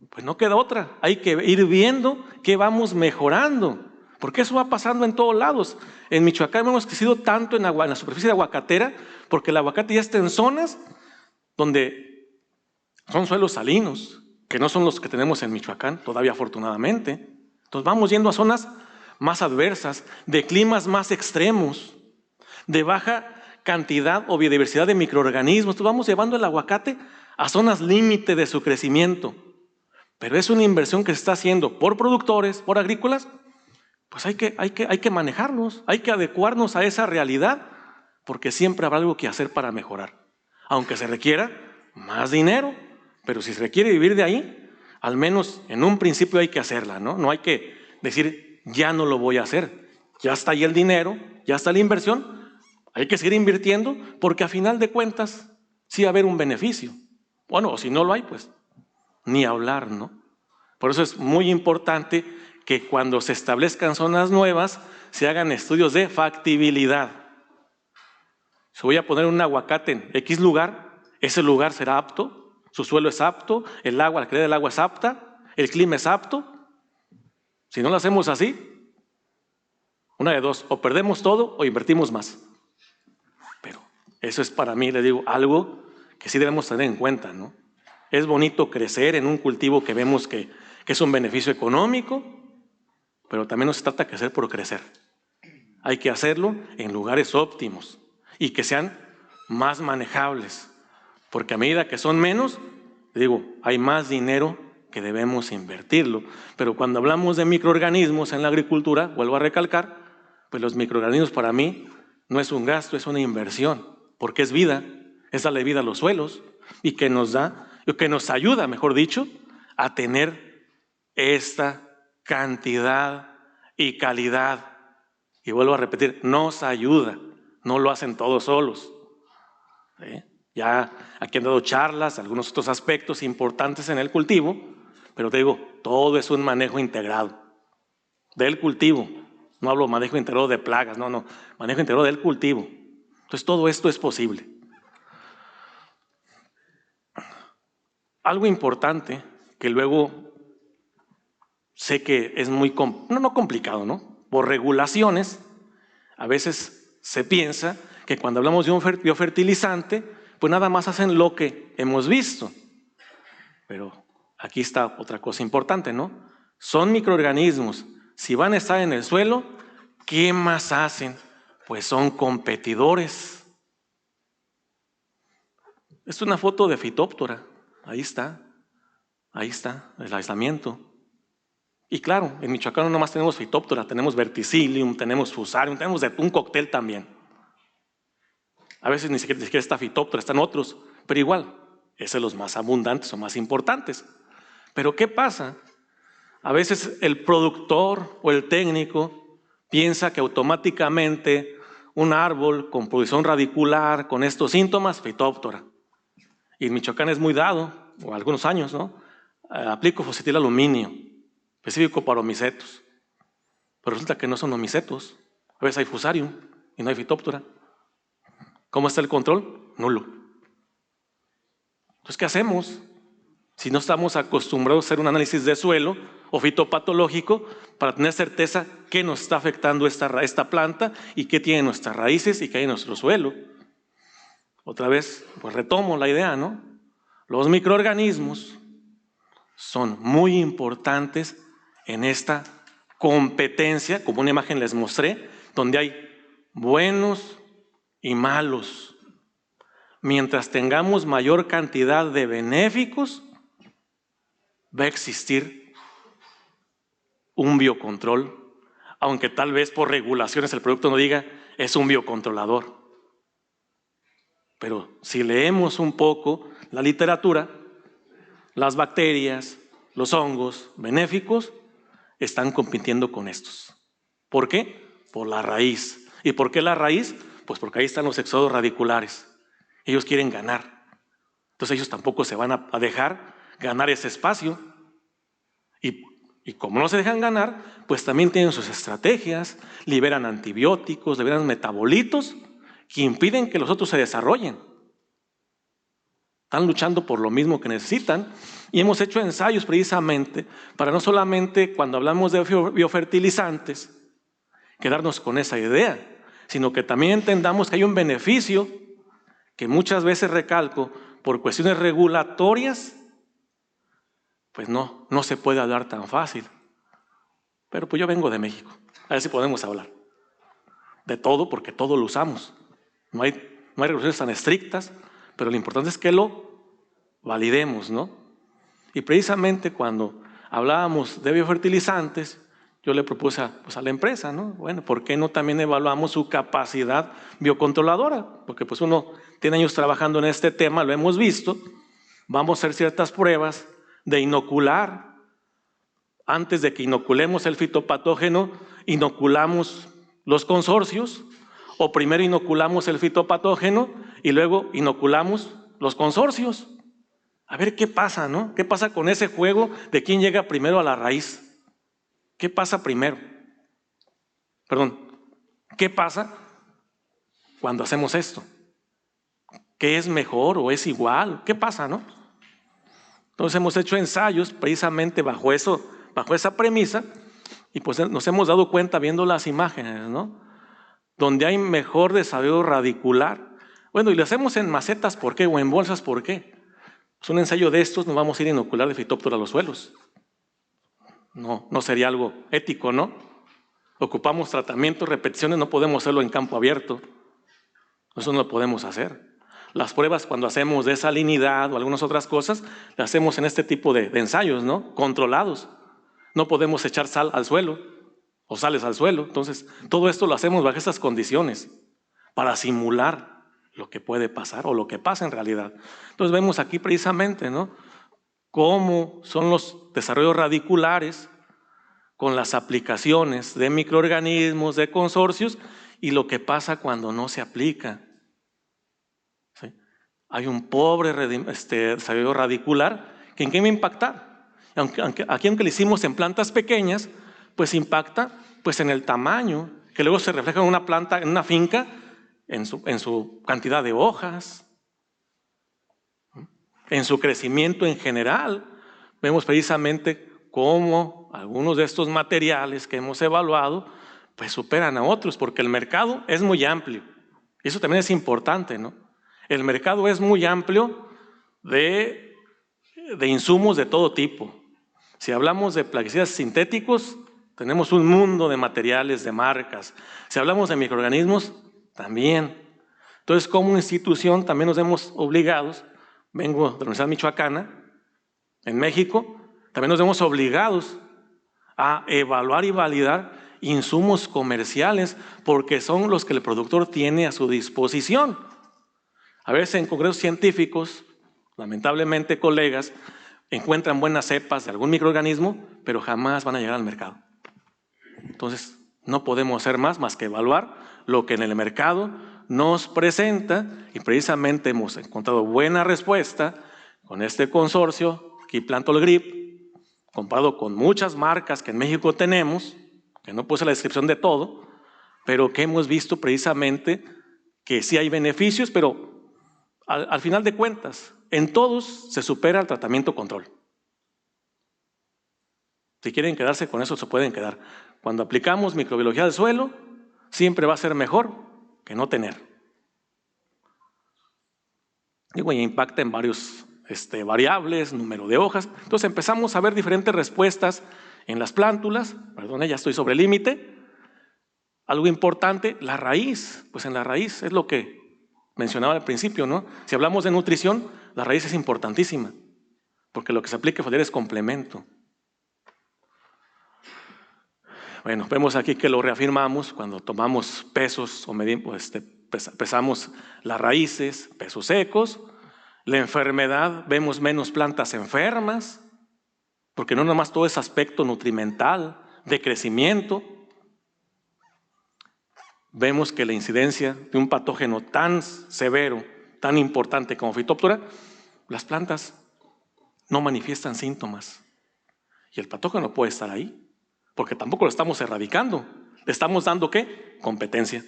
pues no queda otra. Hay que ir viendo qué vamos mejorando. Porque eso va pasando en todos lados. En Michoacán hemos crecido tanto en la superficie de aguacatera, porque el aguacate ya está en zonas donde son suelos salinos, que no son los que tenemos en Michoacán, todavía afortunadamente. Entonces vamos yendo a zonas más adversas, de climas más extremos, de baja cantidad o biodiversidad de microorganismos. Entonces vamos llevando el aguacate a zonas límite de su crecimiento. Pero es una inversión que se está haciendo por productores, por agrícolas. Pues hay que manejarlos, hay que adecuarnos a esa realidad, porque siempre habrá algo que hacer para mejorar. Aunque se requiera más dinero, pero si se requiere vivir de ahí, al menos en un principio hay que hacerla, ¿no? No hay que decir, ya no lo voy a hacer. Ya está ahí el dinero, ya está la inversión, hay que seguir invirtiendo, porque a final de cuentas sí va a haber un beneficio. Bueno, o si no lo hay, pues ni hablar, ¿no? Por eso es muy importante que cuando se establezcan zonas nuevas, se hagan estudios de factibilidad. Si voy a poner un aguacate en X lugar, ese lugar será apto, su suelo es apto, el agua, la calidad del agua es apta, el clima es apto. Si no lo hacemos así, una de dos, o perdemos todo o invertimos más. Pero eso es para mí, le digo, algo que sí debemos tener en cuenta, ¿no? Es bonito crecer en un cultivo que vemos que es un beneficio económico, pero también no se trata de crecer por crecer. hay que hacerlo en lugares óptimos y que sean más manejables, porque a medida que son menos, digo, hay más dinero que debemos invertirlo. Pero cuando hablamos de microorganismos en la agricultura, vuelvo a recalcar, pues los microorganismos para mí no es un gasto, es una inversión, porque es vida, es darle vida a los suelos y que nos ayuda, mejor dicho, a tener esta cantidad y calidad. Y vuelvo a repetir, nos ayuda, no lo hacen todos solos. Ya aquí han dado charlas, algunos otros aspectos importantes en el cultivo, pero te digo, todo es un manejo integrado del cultivo. No hablo manejo integrado de plagas, no, manejo integrado del cultivo. Entonces todo esto es posible. Algo importante que luego sé que es muy, no complicado, ¿no? Por regulaciones, a veces se piensa que cuando hablamos de un biofertilizante, pues nada más hacen lo que hemos visto. Pero aquí está otra cosa importante, ¿no? Son microorganismos. Si van a estar en el suelo, ¿qué más hacen? Pues son competidores. Es una foto de Phytophthora. Ahí está, el aislamiento. Y claro, en Michoacán no nomás tenemos Phytophthora, tenemos Verticillium, tenemos Fusarium, tenemos un cóctel también. A veces ni siquiera está Phytophthora, están otros, pero igual, esos son los más abundantes o más importantes. Pero ¿qué pasa? A veces el productor o el técnico piensa que automáticamente un árbol con producción radicular, con estos síntomas, Phytophthora. Y en Michoacán es muy dado, o algunos años, ¿no? Aplico fosfetilaluminio, específico para homicetos. Pero resulta que no son homicetos. A veces hay Fusarium y no hay Phytophthora. ¿Cómo está el control? Nulo. Entonces, ¿qué hacemos? Si no estamos acostumbrados a hacer un análisis de suelo o fitopatológico para tener certeza qué nos está afectando esta planta y qué tiene nuestras raíces y qué hay en nuestro suelo. Otra vez, pues retomo la idea, ¿no? Los microorganismos son muy importantes en esta competencia, como una imagen les mostré, donde hay buenos y malos. Mientras tengamos mayor cantidad de benéficos, va a existir un biocontrol, aunque tal vez por regulaciones el producto no diga es un biocontrolador. Pero si leemos un poco la literatura, las bacterias, los hongos benéficos están compitiendo con estos. ¿Por qué? Por la raíz. ¿Y por qué la raíz? Pues porque ahí están los exodos radiculares. Ellos quieren ganar. Entonces ellos tampoco se van a dejar ganar ese espacio. Y como no se dejan ganar, pues también tienen sus estrategias, liberan antibióticos, liberan metabolitos que impiden que los otros se desarrollen. Están luchando por lo mismo que necesitan y hemos hecho ensayos precisamente para no solamente cuando hablamos de biofertilizantes quedarnos con esa idea, sino que también entendamos que hay un beneficio que muchas veces, recalco, por cuestiones regulatorias, pues no se puede hablar tan fácil. Pero pues yo vengo de México, a ver si podemos hablar de todo, porque todo lo usamos. No hay regulaciones tan estrictas, pero lo importante es que lo validemos, ¿no? Y precisamente cuando hablábamos de biofertilizantes, yo le propuse a la empresa, ¿no? Bueno, ¿por qué no también evaluamos su capacidad biocontroladora? Porque pues uno tiene años trabajando en este tema, lo hemos visto. Vamos a hacer ciertas pruebas de inocular. Antes de que inoculemos el fitopatógeno, inoculamos los consorcios, o primero inoculamos el fitopatógeno y luego inoculamos los consorcios. A ver qué pasa, ¿no? ¿Qué pasa con ese juego de quién llega primero a la raíz? ¿Qué pasa primero? Perdón, ¿qué pasa cuando hacemos esto? ¿Qué es mejor o es igual? ¿Qué pasa, no? Entonces hemos hecho ensayos precisamente bajo esa premisa y pues nos hemos dado cuenta viendo las imágenes, ¿no? Donde hay mejor desarrollo radicular. Bueno, y lo hacemos en macetas, ¿por qué? O en bolsas, ¿por qué? Pues un ensayo de estos nos vamos a ir a inocular de Phytophthora a los suelos. No sería algo ético, ¿no? Ocupamos tratamientos, repeticiones, no podemos hacerlo en campo abierto. Eso no lo podemos hacer. Las pruebas cuando hacemos de salinidad o algunas otras cosas, las hacemos en este tipo de ensayos, ¿no? Controlados. No podemos echar sal al suelo o sales al suelo. Entonces, todo esto lo hacemos bajo estas condiciones para simular lo que puede pasar o lo que pasa en realidad. Entonces, vemos aquí precisamente, ¿no?, cómo son los desarrollos radiculares con las aplicaciones de microorganismos, de consorcios, y lo que pasa cuando no se aplica. ¿Sí? Hay un pobre desarrollo radicular que ¿en qué va a impactar? Aquí aunque lo hicimos en plantas pequeñas, pues impacta pues en el tamaño, que luego se refleja en una planta, en una finca, en su cantidad de hojas, en su crecimiento en general. Vemos precisamente cómo algunos de estos materiales que hemos evaluado pues superan a otros, porque el mercado es muy amplio. Y eso también es importante, ¿no? El mercado es muy amplio de insumos de todo tipo. Si hablamos de plaguicidas sintéticos, tenemos un mundo de materiales, de marcas. Si hablamos de microorganismos, también. Entonces, como institución, también nos vemos obligados, vengo de la Universidad Michoacana, en México, también nos vemos obligados a evaluar y validar insumos comerciales, porque son los que el productor tiene a su disposición. A veces en congresos científicos, lamentablemente colegas, encuentran buenas cepas de algún microorganismo, pero jamás van a llegar al mercado. Entonces, no podemos hacer más que evaluar lo que en el mercado nos presenta, y precisamente hemos encontrado buena respuesta con este consorcio, aquí Plantol Grip, comparado con muchas marcas que en México tenemos, que no puse la descripción de todo, pero que hemos visto precisamente que sí hay beneficios, pero al final de cuentas, en todos se supera el tratamiento control. Si quieren quedarse con eso, se pueden quedar. Cuando aplicamos microbiología del suelo, siempre va a ser mejor que no tener. Digo, y impacta en varios variables, número de hojas. Entonces empezamos a ver diferentes respuestas en las plántulas. Perdón, ya estoy sobre el límite. Algo importante, la raíz. Pues en la raíz es lo que mencionaba al principio, ¿no? Si hablamos de nutrición, la raíz es importantísima, porque lo que se aplica es complemento. Bueno, vemos aquí que lo reafirmamos cuando tomamos pesos o medimos, pesamos las raíces, pesos secos. La enfermedad, vemos menos plantas enfermas, porque no nomás todo es aspecto nutrimental, de crecimiento. Vemos que la incidencia de un patógeno tan severo, tan importante como Phytophthora, las plantas no manifiestan síntomas. Y el patógeno puede estar ahí, porque tampoco lo estamos erradicando. Le estamos dando, ¿qué? Competencia.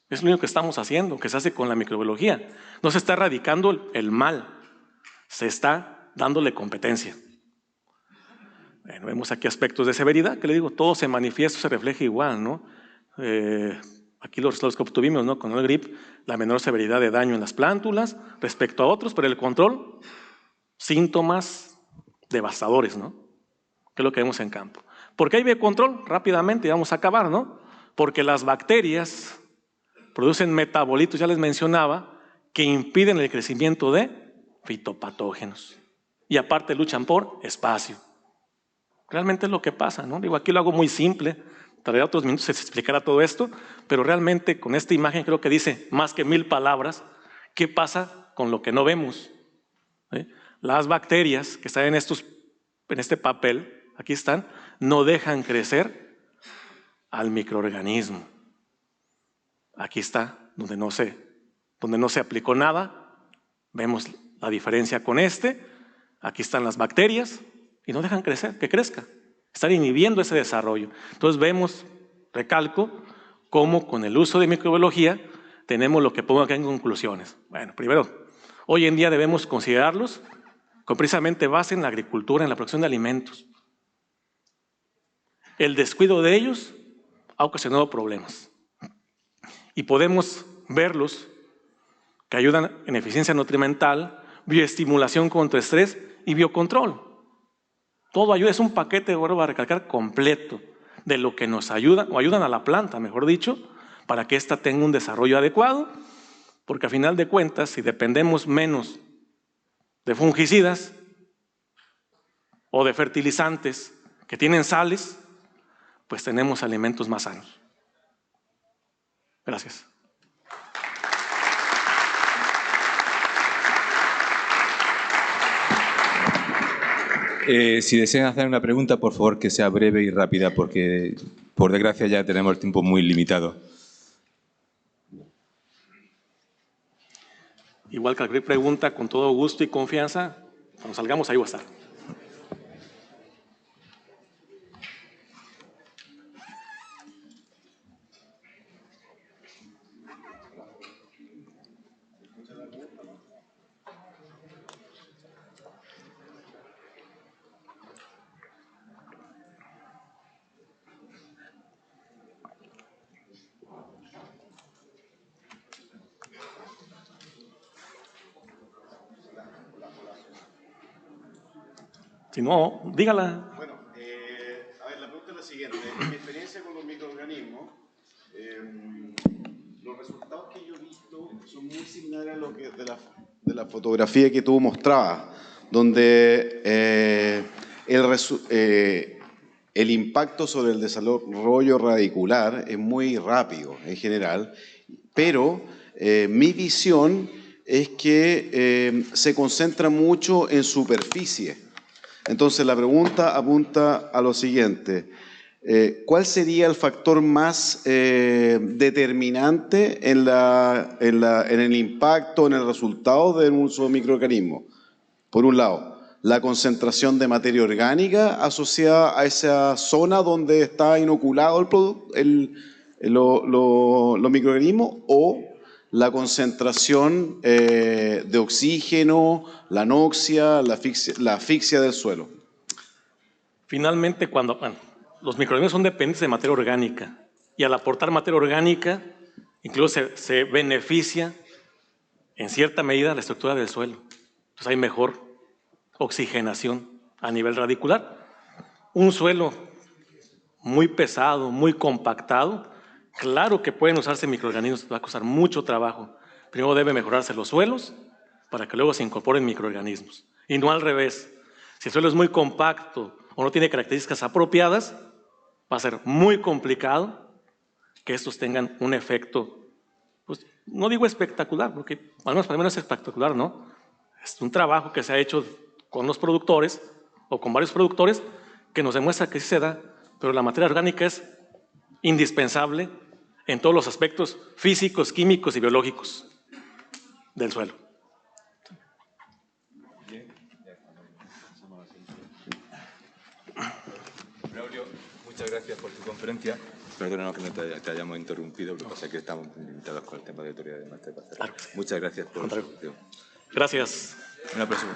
Es lo único que estamos haciendo, que se hace con la microbiología. No se está erradicando el mal, se está dándole competencia. Bueno, vemos aquí aspectos de severidad, que le digo, todo se manifiesta, se refleja igual, ¿no? Aquí los resultados que obtuvimos, ¿no?, con el GRIP, la menor severidad de daño en las plántulas respecto a otros, pero el control, síntomas devastadores, ¿no? Que es lo que vemos en campo. ¿Por qué hay biocontrol? Rápidamente, y vamos a acabar, ¿no? Porque las bacterias producen metabolitos, ya les mencionaba, que impiden el crecimiento de fitopatógenos. Y aparte luchan por espacio. Realmente es lo que pasa, ¿no? Digo, aquí lo hago muy simple, tardaría otros minutos se explicará todo esto, pero realmente con esta imagen creo que dice más que 1000 palabras, ¿qué pasa con lo que no vemos? ¿Sí? Las bacterias que están en este papel, aquí están, no dejan crecer al microorganismo. Aquí está, donde no se aplicó nada, vemos la diferencia con aquí están las bacterias y no dejan crecer, que crezca, están inhibiendo ese desarrollo. Entonces vemos, recalco, cómo con el uso de microbiología tenemos lo que pongo acá en conclusiones. Bueno, primero, hoy en día debemos considerarlos con precisamente base en la agricultura, en la producción de alimentos. El descuido de ellos ha ocasionado problemas. Y podemos verlos que ayudan en eficiencia nutrimental, bioestimulación contra estrés y biocontrol. Todo ayuda, es un paquete, vuelvo a recalcar, completo. de lo que nos ayudan, o ayudan a la planta, mejor dicho, para que ésta tenga un desarrollo adecuado, porque a final de cuentas, si dependemos menos de fungicidas o de fertilizantes que tienen sales, pues tenemos alimentos más sanos. Gracias. Si desean hacer una pregunta, por favor, que sea breve y rápida, porque, por desgracia, ya tenemos el tiempo muy limitado. Igual cualquier pregunta, con todo gusto y confianza, cuando salgamos ahí voy a estar. Si no, dígala. Bueno, a ver, la pregunta es la siguiente. En mi experiencia con los microorganismos, los resultados que yo he visto son muy similares a lo que de la fotografía que tú mostrabas, donde el impacto sobre el desarrollo radicular es muy rápido en general, pero mi visión es que se concentra mucho en superficie. Entonces la pregunta apunta a lo siguiente: ¿cuál sería el factor más determinante en el impacto, en el resultado del uso de microorganismos? Por un lado, la concentración de materia orgánica asociada a esa zona donde está inoculado los microorganismos, o la concentración de oxígeno, la anoxia, la asfixia del suelo. Finalmente, los microorganismos son dependientes de materia orgánica, y al aportar materia orgánica, incluso se beneficia en cierta medida la estructura del suelo. Entonces hay mejor oxigenación a nivel radicular. Un suelo muy pesado, muy compactado, claro que pueden usarse microorganismos, va a costar mucho trabajo. Primero debe mejorarse los suelos para que luego se incorporen microorganismos. Y no al revés. Si el suelo es muy compacto o no tiene características apropiadas, va a ser muy complicado que estos tengan un efecto, pues no digo espectacular, porque al menos para mí no es espectacular, ¿no? Es un trabajo que se ha hecho con los productores o con varios productores que nos demuestra que sí se da, pero la materia orgánica es indispensable en todos los aspectos físicos, químicos y biológicos del suelo. Braulio, muchas gracias por tu conferencia. Perdónanos que no te hayamos interrumpido, lo que pasa es que estamos limitados con el tema de teoría de máster. Claro. Muchas gracias por tu Gracias. Una próxima.